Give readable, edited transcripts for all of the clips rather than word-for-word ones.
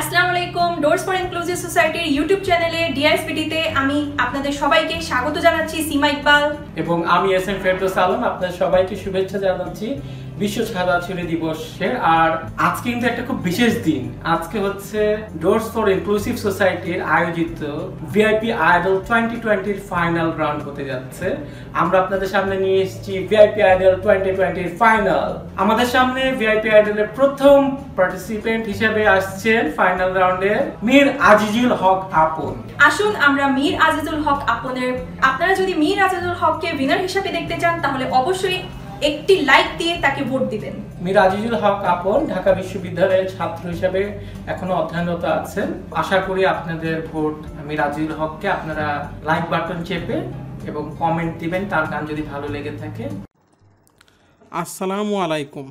আসসালামু আলাইকুম। Doors for inclusive সোসাইটির ইউটিউব চ্যানেলে ডিআইএসপিটিতে আমি আপনাদের সবাইকে স্বাগত জানাচ্ছি। সীমা ইকবাল এবং আমি এস এম ফেরদৌস আলম আপনাদের সবাইকে শুভেচ্ছা জানাচ্ছি বিশ্ব ছাত্রছাত্রী দিবসের। আর আজকে কিন্তু একটা খুব বিশেষ দিন। আজকে হচ্ছে ডোরস ফর ইনক্লুসিভ সোসাইটির আয়োজিত ভিআইপি আইডল 2020 ফাইনাল রাউন্ড হতে যাচ্ছে। আমরা আপনাদের সামনে নিয়ে এসেছি ভিআইপি আইডল 2020 ফাইনাল। আমাদের সামনে ভিআইপি আইডলের প্রথম পার্টিসিপেন্ট হিসেবে আসছেন ফাইনাল রাউন্ডে মীর আজিজুল হক আপন। আসুন আমরা মীর আজিজুল হক আপনের, আপনারা যদি মীর আজিজুল হককে উইনার হিসেবে দেখতে চান তাহলে অবশ্যই একটি লাইক দিয়ে তাকে ভোট দিবেন। মীর আজিজুল হক আপন ঢাকা বিশ্ববিদ্যালয়ের ছাত্র হিসেবে এখনো অধ্যয়নরত আছেন। আশা করি আপনাদের ভোট মীর আজিজুল হককে আপনারা লাইক বাটন চেপে এবং কমেন্ট দিবেন তার গান যদি ভালো লেগে থাকে। আসসালামু আলাইকুম,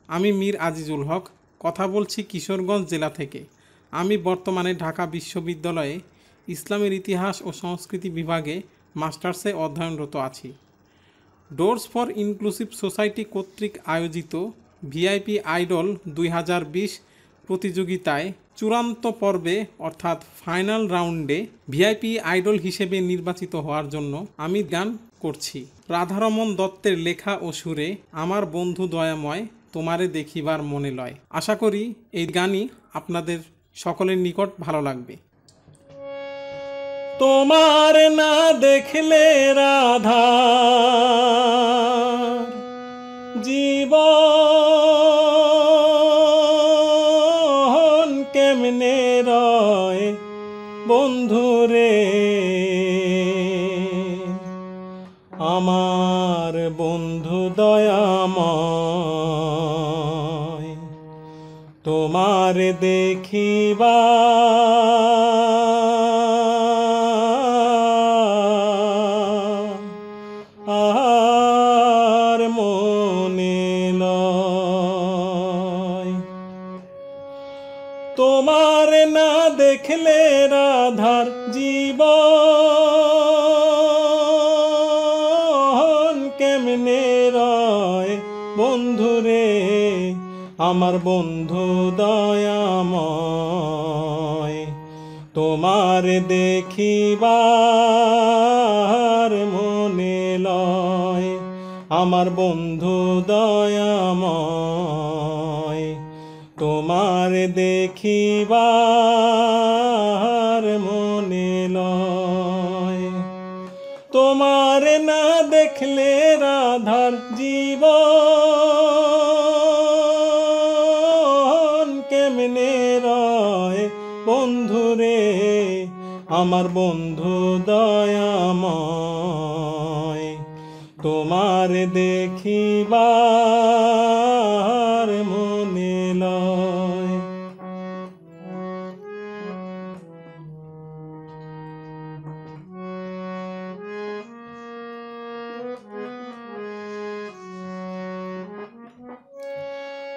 আমি মীর আজিজুল হক কথা বলছি কিশোরগঞ্জ জেলা থেকে। আমি বর্তমানে ঢাকা বিশ্ববিদ্যালয়ে ইসলামের ইতিহাস ও সংস্কৃতি বিভাগে মাস্টার্সে অধ্যয়নরত আছি। ডোরস ফর ইনক্লুসিভ সোসাইটি কর্তৃক আয়োজিত ভিআইপি আইডল 2020 প্রতিযোগিতায় চূড়ান্ত পর্বে অর্থাৎ ফাইনাল রাউন্ডে ভিআইপি আইডল হিসেবে নির্বাচিত হওয়ার জন্য আমি গান করছি। রাধারমন দত্তের লেখা ও সুরে আমার বন্ধু দয়াময় তোমারে দেখিবার মনে লয়। আশা করি এই গানই আপনাদের সকলের নিকট ভালো লাগবে। তোমার না দেখলে রাধা জীবন কেমনে রয় বন্ধুরে, আমার বন্ধু দয়াময় তোমার দেখিবা আর মনে লয়। তোমার না দেখলে রাধার জীবন কেমনে রয় বন্ধুরে, আমার বন্ধু দয়াময় তোমার দেখিবার মনে লয়। আমার বন্ধু দয়াময় তোমার দেখিবার মনে লয়। তোমার না দেখলে রাধার জীবন কেমনে রয় বন্ধুরে, আমার বন্ধু দয়াময় তোমার দেখিবার মনে লয়।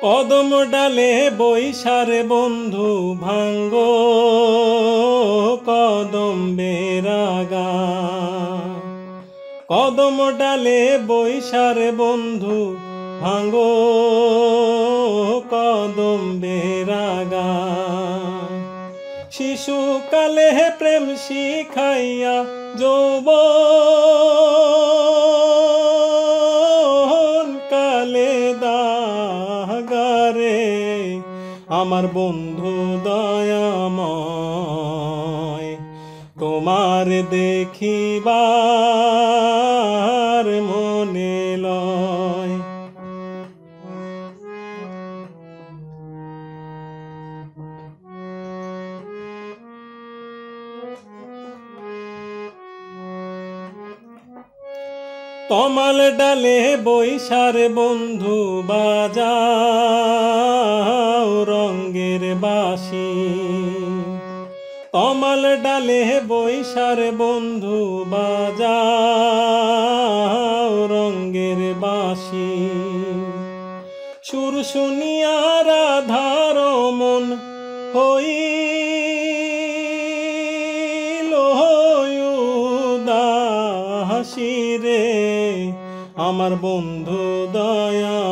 কদম ডালে বৈশারে বন্ধু ভাঙ্গো কদম বেরাগা, কদম ডালে বৈশারে বন্ধু ভাঙ্গো কদম বেরাগা। শিশুকালে প্রেম শিখাইয়া যৌবন কালে দাগারে, আমার বন্ধু দয়াময় তোমার দেখিবার মনে লয়। তমাল ডালে বৈশারে বন্ধু বাজাও রঙ্গের বাঁশি, তমাল ডালে বৈশারে বন্ধু বাজাও রঙ্গের বাঁশি। সুর শুনিয়া রাধার মন হইল উদাসী রে, আমার বন্ধু দয়াময়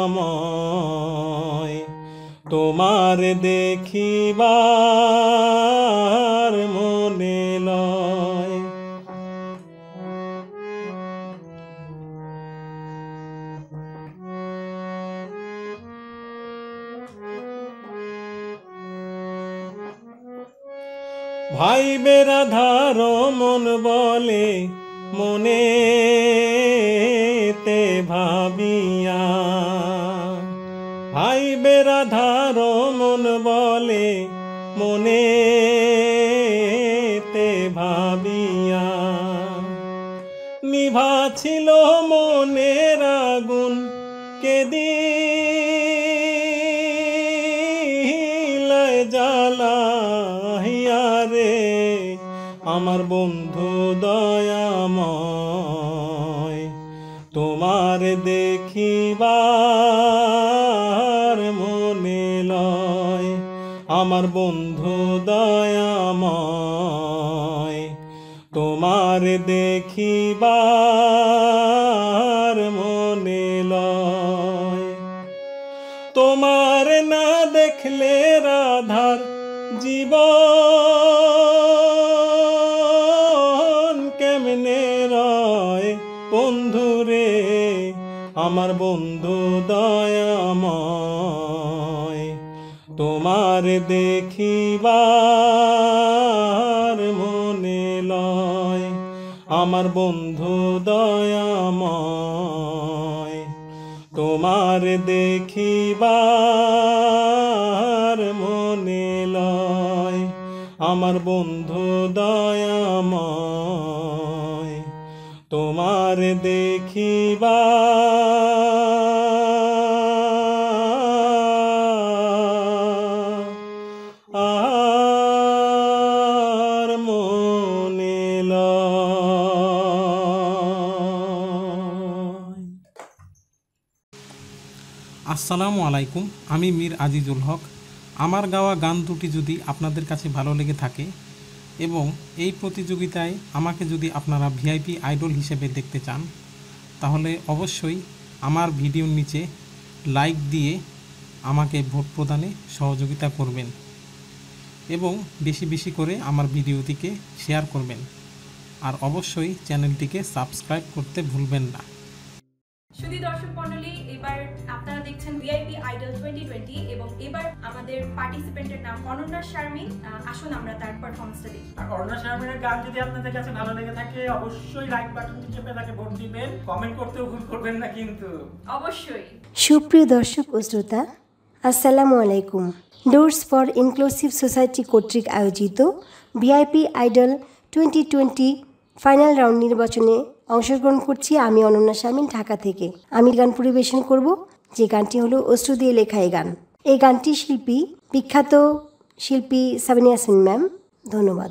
তোমার দেখিবার মনে লয়। ভাই বেরাধার মন বলে মনেতে ভাবিয়া, ভাই বেরাধার মন বলে মনেতে ভাবিয়া, নিভা ছিল মনের আগুন কেদিলায় জ্বালাইয়া রে আমার বন্ধু দয়াময়। তোমার দেখিবার মনে লয় আমার বন্ধু দয়াময়। তোমার দেখিবার মনে লয়। তোমার না দেখলে রাধার জীবন কেমনে রয় বন্ধুরে আমার বন্ধু দয়াময়। তোমার দেখিবার মনে লয় আমার বন্ধু দয়াময়। তোমার দেখিবার মনে লয় আমার বন্ধু দয়াময়। তোমার দেখিবার মনে লয়। আসসালামু আলাইকুম, আমি মীর আজিজুল হক। আমার গাওয়া গান দুটি যদি আপনাদের কাছে ভালো লেগে থাকে এবং এই প্রতিযোগিতায় আমাকে যদি আপনারা ভিআইপি আইডল হিসেবে দেখতে চান, তাহলে অবশ্যই আমার ভিডিওর নিচে লাইক দিয়ে আমাকে ভোট প্রদানে সহযোগিতা করবেন এবং বেশি বেশি করে আমার ভিডিওটিকে শেয়ার করবেন। আর অবশ্যই চ্যানেলটিকে সাবস্ক্রাইব করতে ভুলবেন না। শুধু দর্শক মণ্ডলী, এবার আপনারা দেখছেন ভিআইপি আইডল 2020 এবং এবার আমাদের পার্টিসিপেন্টের নাম অনন্যা শারমিন। আসুন আমরা তার পারফরম্যান্সটা দেখি। আর অনন্যা শারমিনের গান যদি আপনাদের কাছে ভালো লেগে থাকে অবশ্যই লাইক বাটনটি চেপে তাকে ভোট দিবেন, কমেন্ট করতেও ভুল করবেন না কিন্তু। অবশ্যই। সুপ্রিয় দর্শক ও শ্রোতা, আসসালামু আলাইকুম। ডোরস ফর ইনক্লুসিভ সোসাইটি কর্তৃক আয়োজিত ভিআইপি আইডল 2020 ফাইনাল রাউন্ড নির্বাচনে অংশগ্রহণ করছি আমি অনন্যা শারমিন, ঢাকা থেকে। আমি গান পরিবেশন করব, যে গানটি হলো অশ্রু দিয়ে লেখা এই গান। এই গানটি শিল্পী বিখ্যাত শিল্পী সাবিনা ইয়াসমিন ম্যাম। ধন্যবাদ।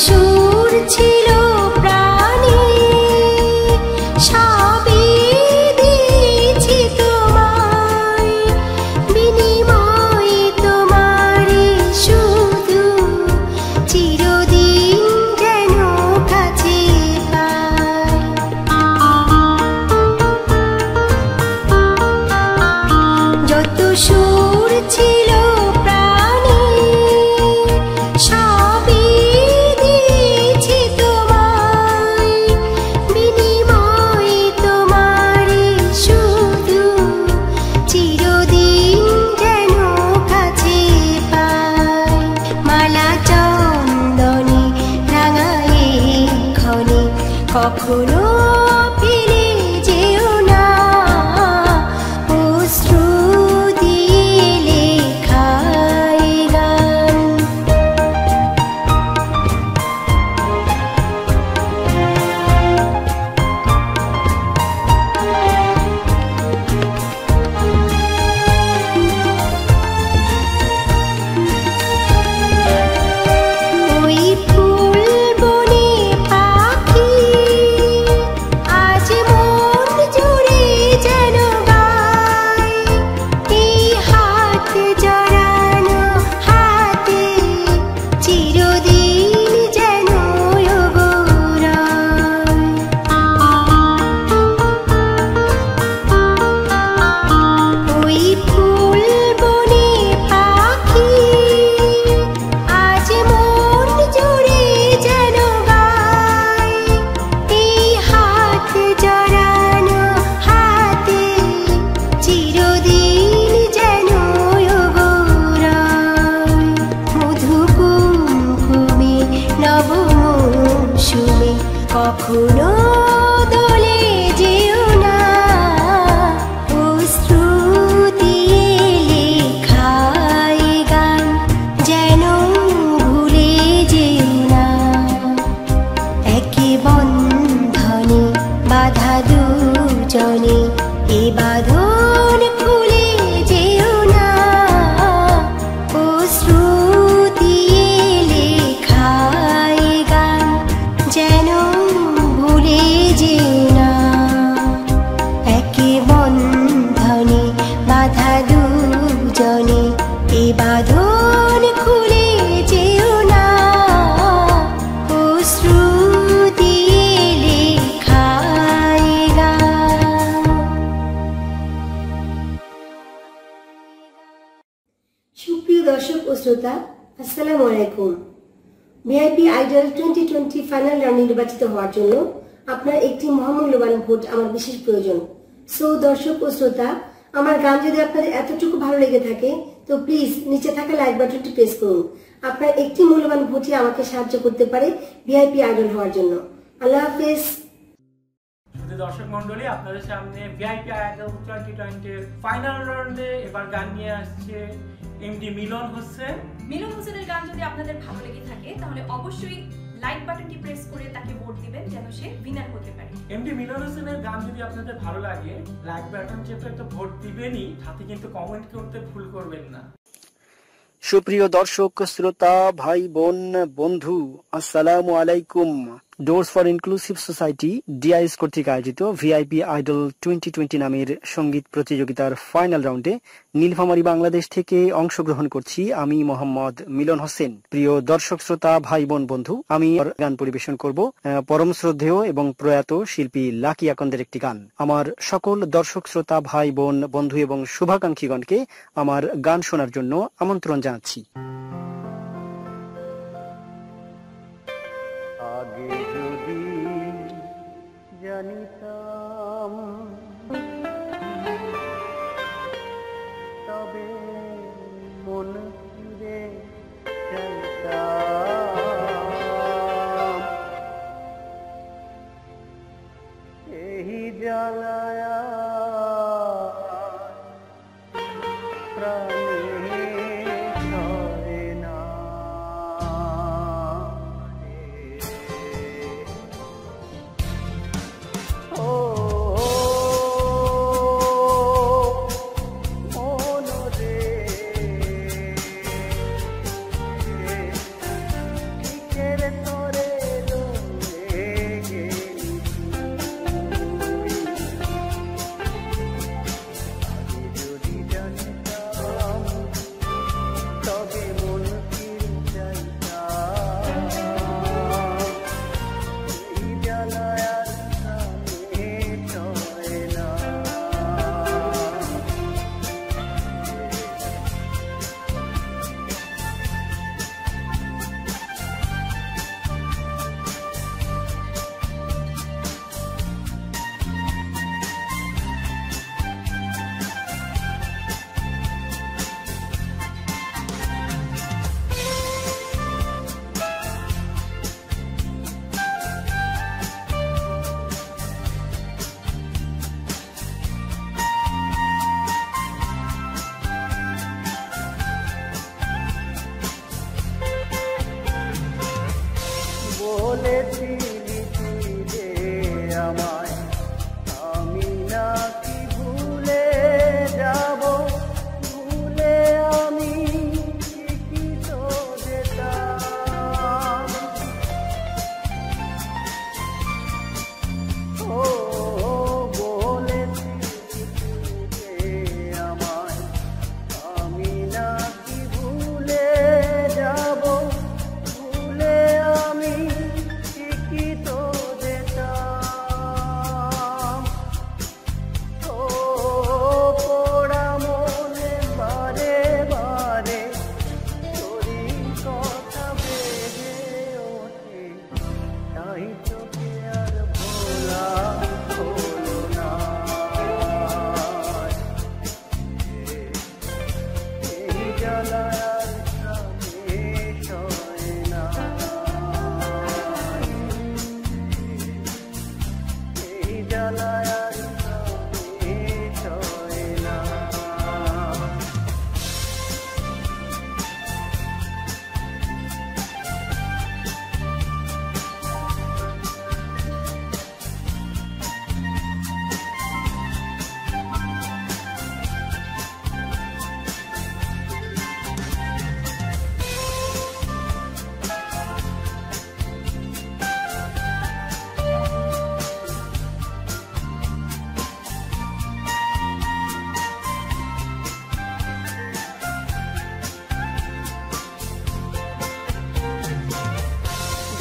সুর ছিল প্রাণে সবই দিয়েছি তোমায়, বিনিময়ে তোমারে সুর ছিল প্রাণে, সবই দিয়েছি তোমায়, বিনিময়ে তোমারে শুধু চিরদিন যেন কাছে পাই। মালা চন্দনে রাঙায়ে ক্ষণে কখনো ফিরে যেও না, অশ্রু দিয়ে লেখা এ গান। ওই ফুল বনে পাখি আজ মন জুড়ে যেন গায়, এই হাত জড়ানো হাতে চিরদিন যেন অগোরায়। ওই ফুল বনে পাখি আজ মন জুড়ে যেন গায়, এই হাত জড়ানো হাতে চিরদিন যেন অগোরায়। মধু কুমকুমে নব মৌসুমে কখনো দোলে যেও না, অশ্রু দিয়ে লেখা এ গান যেন ভুলে যেও না। একে বন্ধনে বাধা দুজনে, এ বাঁধন খুলে যেও না, অশ্রু দিয়ে লেখা এ গান যেন ভুলে যেও না। একে বন্ধনে বাধা দুজনে, এ বাঁধন খুলে যেও না, অশ্রু দিয়ে লেখা এ গান। সুপ্রিয় দর্শক ও শ্রোতা, আসসালামু আলাইকুম। ভিআইপি আইডল 2020 ফাইনাল রাউন্ড নির্বাচিত হওয়ার জন্য আপনার একটি মহামূল্যবান ভোট আমার বিশেষ প্রয়োজন। সো দর্শক ও শ্রোতা, আমার গান যদি আপনাদের এতটুকু ভালো লেগে থাকে তো প্লিজ নিচে থাকা লাইক বাটনটি প্রেস করুন। আপনার একটি মূল্যবান ভোটই আমাকে সাহায্য করতে পারে ভিআইপি আইডল হওয়ার জন্য। আল্লাহ হাফেজ। শুধু দর্শক মন্ডলী, আপনাদের সামনে ভিআইপি আইডল 2020 এর ফাইনাল রাউন্ডে এবার গান নিয়ে আসছে এমডি মিলন হোসেন। মিলন হোসেনের গান যদি আপনাদের ভালো লেগে থাকে তাহলে অবশ্যই লাইক বাটনটি প্রেস করে তাকে ভোট দিবেন যেন সে উইনার হতে পারে। এমডি মিলন হোসেনের গান যদি আপনাদের ভালো লাগে, লাইক বাটন চেপে তো ভোট দিবেনই, সাথে কিন্তু কমেন্ট করতে ভুল করবেন না। সুপ্রিয় দর্শক শ্রোতা ভাই বোন বন্ধু, আসসালামু আলাইকুম। Doors for inclusive society DIS কর্তৃক আয়োজিত ভিআইপি আইডল 2020 নামের সঙ্গীত প্রতিযোগিতার ফাইনাল রাউন্ডে নীলফামারী বাংলাদেশ থেকে অংশগ্রহণ করছি আমি মোহাম্মদ মিলন হোসেন। প্রিয় দর্শক শ্রোতা ভাই বোন বন্ধু, আমি গান পরিবেশন করব পরম শ্রদ্ধেয় এবং প্রয়াত শিল্পী লাকি আকন্দের একটি গান। আমার সকল দর্শক শ্রোতা ভাই বোন বন্ধু এবং শুভাকাঙ্ক্ষীগণকে আমার গান শোনার জন্য আমন্ত্রণ জানাচ্ছি। আগে যদি জানিতাম তবে মন ফিরে চাইতাম, এই জ্বালায়া প্রাণে ধরে না। যদি জানতাম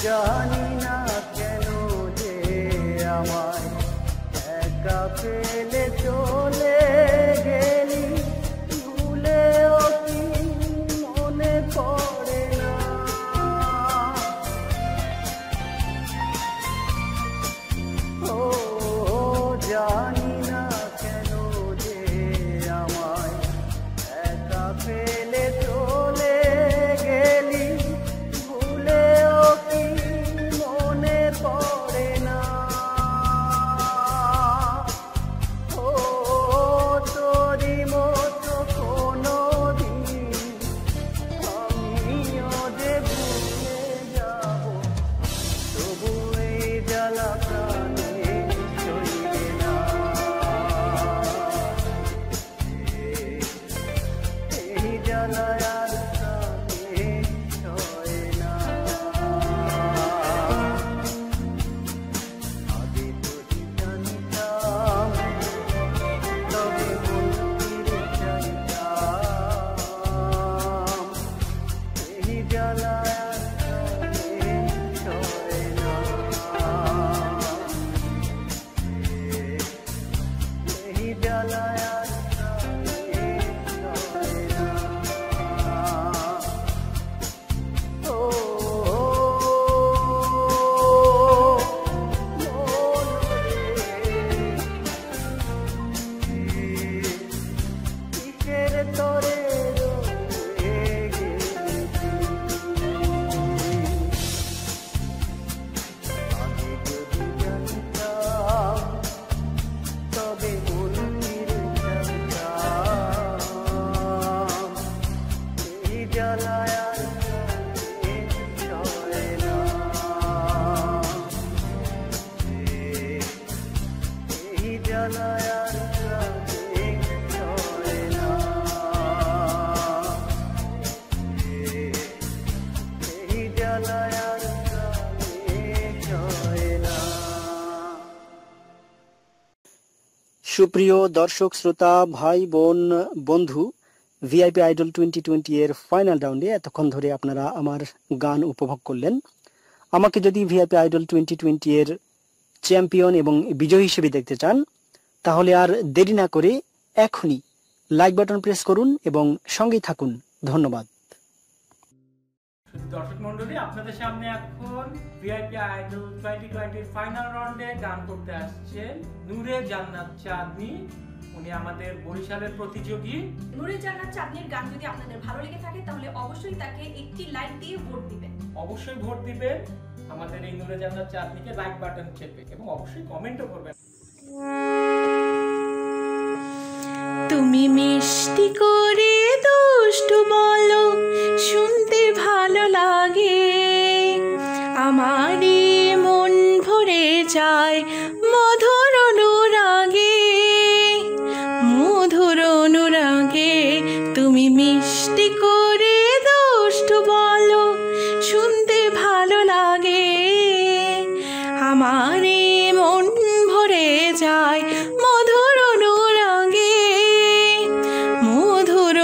জানি না কেন যে আমায় একা ফেলে চলে গেলি, ভুলেও কি মনে পড়ে না? ও জানি না কেন যে আমায় একা ফেলে চলে গেলি, ভুলেও কি মনে পড়ে না? ও তোরই মতো কোনো দিন আমিও যে ভুলে যাব, তবু এই জ্বালা প্রাণে চলবে না। এই জ্বালা আর প্রাণে সয় না। আগে যদি জানতাম তবে বলতে চাইতাম, এই জ্বালা আর প্রাণে সয় না। এই জ্বালা আর প্রাণে সয় না। ও কিসের তরে রয়ে গেছি? আগে যদি জানতাম তবে মন্দির যাইতাম, এই জ্বালায় আর প্রাণে সয় না। এই জ্বালায় আর প্রাণে সয় না। এই জ্বালায় আর প্রাণে সয় না। সুপ্রিয় দর্শক শ্রোতা ভাই বোন বন্ধু, ভিআইপি আইডল 2020 এর ফাইনাল রাউন্ডে এতক্ষণ ধরে আপনারা আমার গান উপভোগ করলেন। আমাকে যদি ভিআইপি আইডল 2020 এর চ্যাম্পিয়ন এবং বিজয়ী হিসেবে দেখতে চান, তাহলে আর দেরি না করে এখনই লাইক বাটন প্রেস করুন এবং সঙ্গেই থাকুন। ধন্যবাদ। দর্শক মন্ডলী, আপনাদের সামনে এখন ভিআইপি আইডল 2020 ফাইনাল রাউন্ডে গান করতে আসছেন নূরে জান্নাত চাঁদনী। উনি আমাদের বরিশালের প্রতিযোগী। নূরে জান্নাত চাঁদনীর গান যদি আপনাদের ভালো লেগে থাকে তাহলে অবশ্যই তাকে একটি লাইক দিয়ে ভোট দিবেন। অবশ্যই ভোট দিবেন আমাদের এই নূরে জান্নাত চাঁদনীকে লাইক বাটন চেপে, এবং অবশ্যই কমেন্টও করবেন। তুমি মিষ্টি করে দুষ্টু বলো, শুনতে ভালো লাগে, আমারই মন ভরে যায় মধুর অনুরাগে, মধুর অনুরাগে। তুমি মিষ্টি করে দুষ্টু বলো, শুনতে ভালো লাগে, আমারই মন ভরে যায় মধুর অনুরাগে, মধুর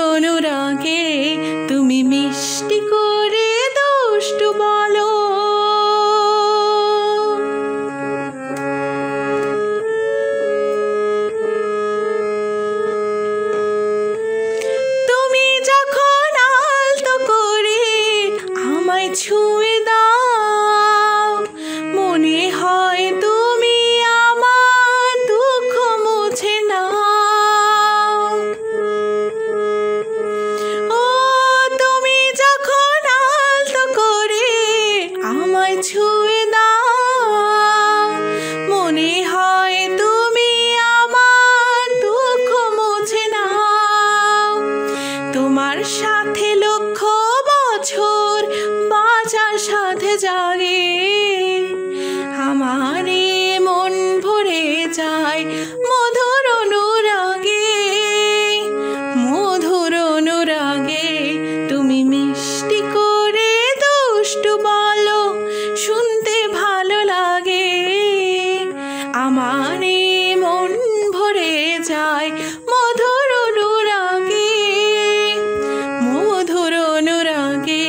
সাথে লক্ষ বছর বাঁচার সাথে জাগে আমার মন ভরে যায় মধুর অনুরাগে মধুর অনুরাগে তুমি মিষ্টি করে দুষ্টু বলো শুনতে ভালো লাগে আমার মন ভরে যায় মধুর অনুরাগে মধুর অনুরাগে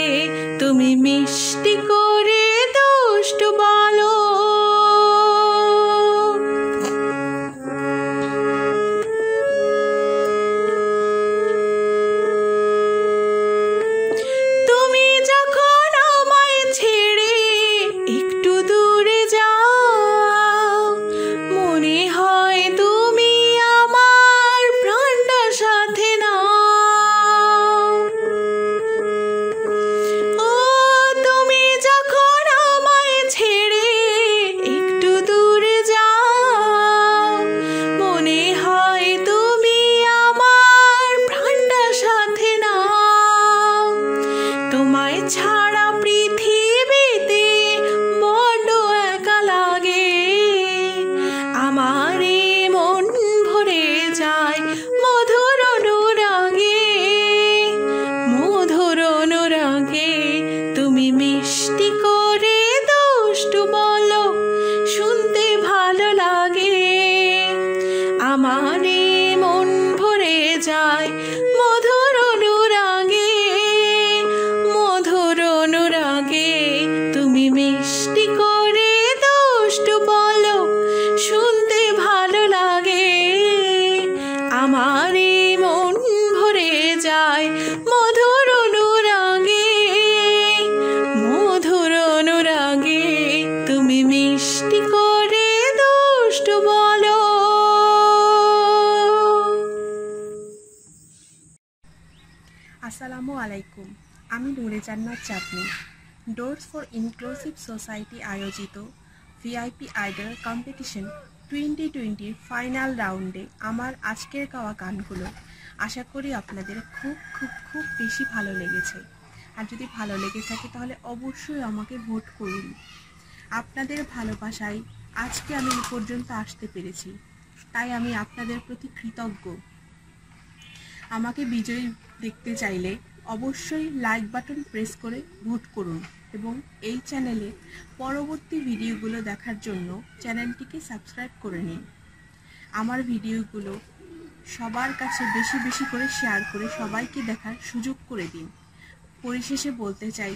তুমি মিষ্টি করে দুষ্টু বলো তুমি যখন আমায় ছেড়ে একটু দূরে যাও মনে হয় তুমি আমার প্রাণটা সাথে নাও ও তুমি যখন আমায় ছেড়ে একটু দূরে যাও মনে হয় তুমি আমার প্রাণটা সাথে নাও তোমায় ছাড়া পৃথিবীতে বড্ড একা লাগে আমার মন ভরে যায় মধুর অনুরাগে মধুর অনুরাগে তুমি মিষ্টি করে দুষ্টু বলো শুনতে ভালো লাগে আমার মন ভরে যায় মধুর অনুরাগে মধুর অনুরাগে তুমি মিষ্টি করে দুষ্টু বলো শুনতে ভালো লাগে আমার মন ভরে যায় মধুর অনুরাগে মধুর অনুরাগে তুমি মিষ্টি করে দুষ্টু বলো আসসালামু আলাইকুম, আমি নূরে জান্নাত চাঁদনী। ডোরস ফর ইনক্লুসিভ সোসাইটি আয়োজিত ভিআইপি আইডল কম্পিটিশন 2020 ফাইনাল রাউন্ডে আমার আজকের গাওয়া গানগুলো আশা করি আপনাদের খুব খুব খুব বেশি ভালো লেগেছে। আর যদি ভালো লেগে থাকে তাহলে অবশ্যই আমাকে ভোট করুন। আপনাদের ভালোবাসায় আজকে আমি এই পর্যন্ত আসতে পেরেছি, তাই আমি আপনাদের প্রতি কৃতজ্ঞ। আমাকে বিজয়ী দেখতে চাইলে অবশ্যই লাইক বাটন প্রেস করে ভোট করুন এবং এই চ্যানেলে পরবর্তী ভিডিওগুলো দেখার জন্য চ্যানেলটিকে সাবস্ক্রাইব করে নিন। আমার ভিডিওগুলো সবার কাছে বেশি বেশি করে শেয়ার করে সবাইকে দেখার সুযোগ করে দিন। পরিশেষে বলতে চাই,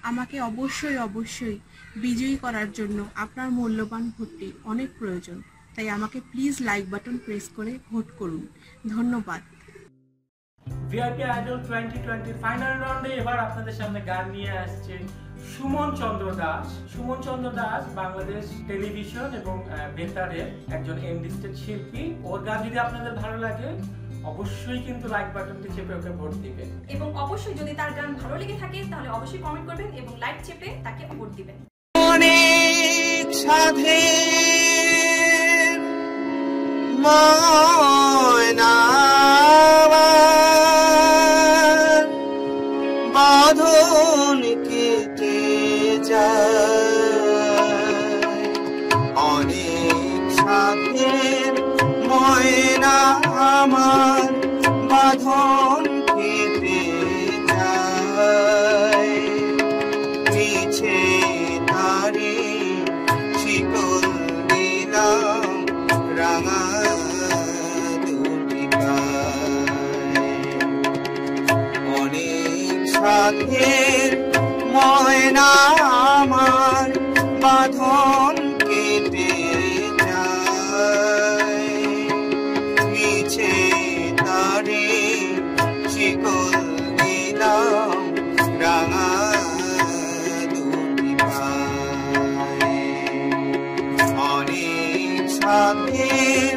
আমাকে অবশ্যই অবশ্যই বিজয়ী করার জন্য আপনার মূল্যবান ভোটটি অনেক প্রয়োজন, তাই আমাকে প্লিজ লাইক বাটন প্রেস করে ভোট করুন। ধন্যবাদ। ভিআইপি আইডল 2020 ফাইনাল রাউন্ডে এবার আপনাদের সামনে গান নিয়ে আসছে সুমন চন্দ্র দাস। সুমন চন্দ্র দাস বাংলাদেশ টেলিভিশন এবং বেতারের একজন এনলিস্টেড শিল্পী। ওর গান যদি আপনাদের ভালো লাগে অবশ্যই কিন্তু লাইক বাটনটি চেপে ওকে ভোট দিবেন এবং অবশ্যই যদি তার গান ভালো লেগে থাকে তাহলে অবশ্যই কমেন্ট করবেন এবং লাইক চেপে তাকে ভোট দিবেন। অনেক সাধের ময়না বাঁধন কেটে যায়, অনেক সাধের ময়না আমার বাঁধন কেটে যায়, মিছে তারে শিকল দিলাম রাঙা দুটি পায়, অনেক সাধের ময়না আমার বাঁধন কেটে যায়, মিছে তারে শিকল দিলাম রাঙা দুটি পায়, অনেক সাধের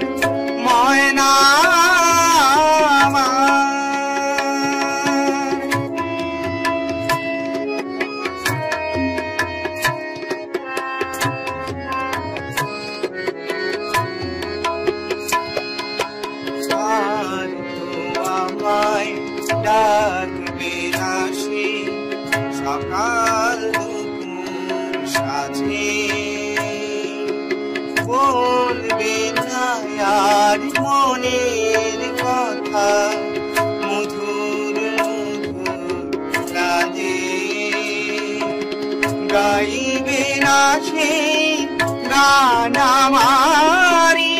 ময়না ডাক সকাল দুপুর সাথে বলবে না আর মনের কথা মধুর মধুর কাজে গাইবে না সে গান আমারি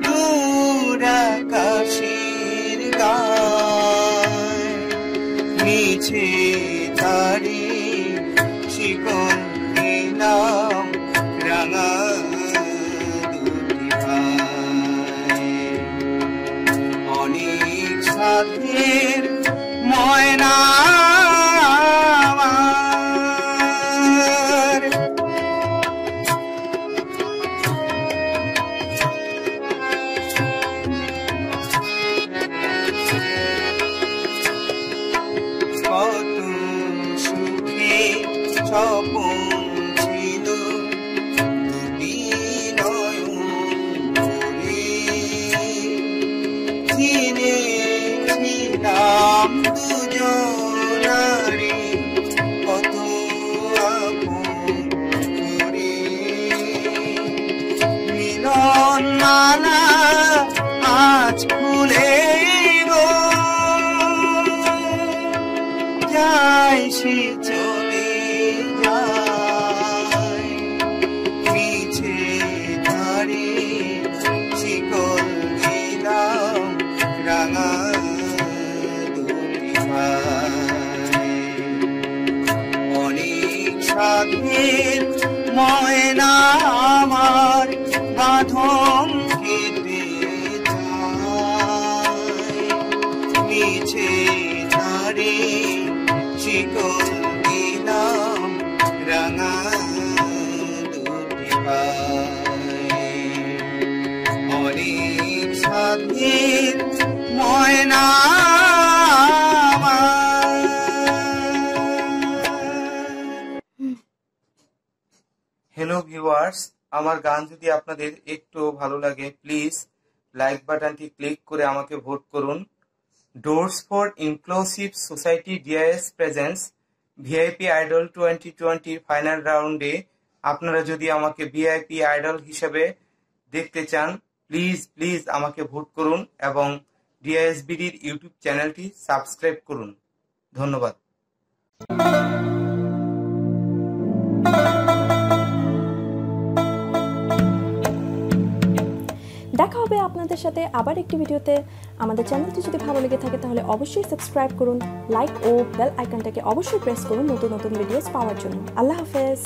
দূর আকাশের গান মিছে তারি শিকল দিলাম রাঙা দুটি পায়ে অনেক সাথের ময়না কত সুখে স্বপন ছিল দুটি নয়ন ভরে চিনেছিলাম দুজনারে কত আপন করে মিলন মালা আজ খুলে গো যায় সে চলে যায় মিছে ধারে শিকল দিলাম রাঙা দুটি পায়ে অনেক সাধের ময়না আমার বাঁধন কেটে যায় মিছে ধারে শিকল দিলাম রাঙা দুটি পায়ে অনেক সাধের ময়না হ্যালো ভিউয়ার্স, আমার গান যদি আপনাদের একটু ভালো লাগে প্লিজ লাইক বাটনটি ক্লিক করে আমাকে ভোট করুন। Doors for inclusive society DIS presents VIP idol 2020 final রাউন্ডে আপনারা যদি আমাকে ভিআইপি আইডল হিসেবে দেখতে চান প্লিজ প্লিজ আমাকে ভোট করুন এবং ডিআইএসবিডির ইউটিউব চ্যানেলটি সাবস্ক্রাইব করুন। ধন্যবাদ। দেখা হবে আপনাদের সাথে আবার একটি ভিডিওতে। আমাদের চ্যানেলটি যদি ভালো লেগে থাকে তাহলে অবশ্যই সাবস্ক্রাইব করুন, লাইক ও বেল আইকনটাকে অবশ্যই প্রেস করুন নতুন নতুন ভিডিওস পাওয়ার জন্য। আল্লাহ হাফেজ।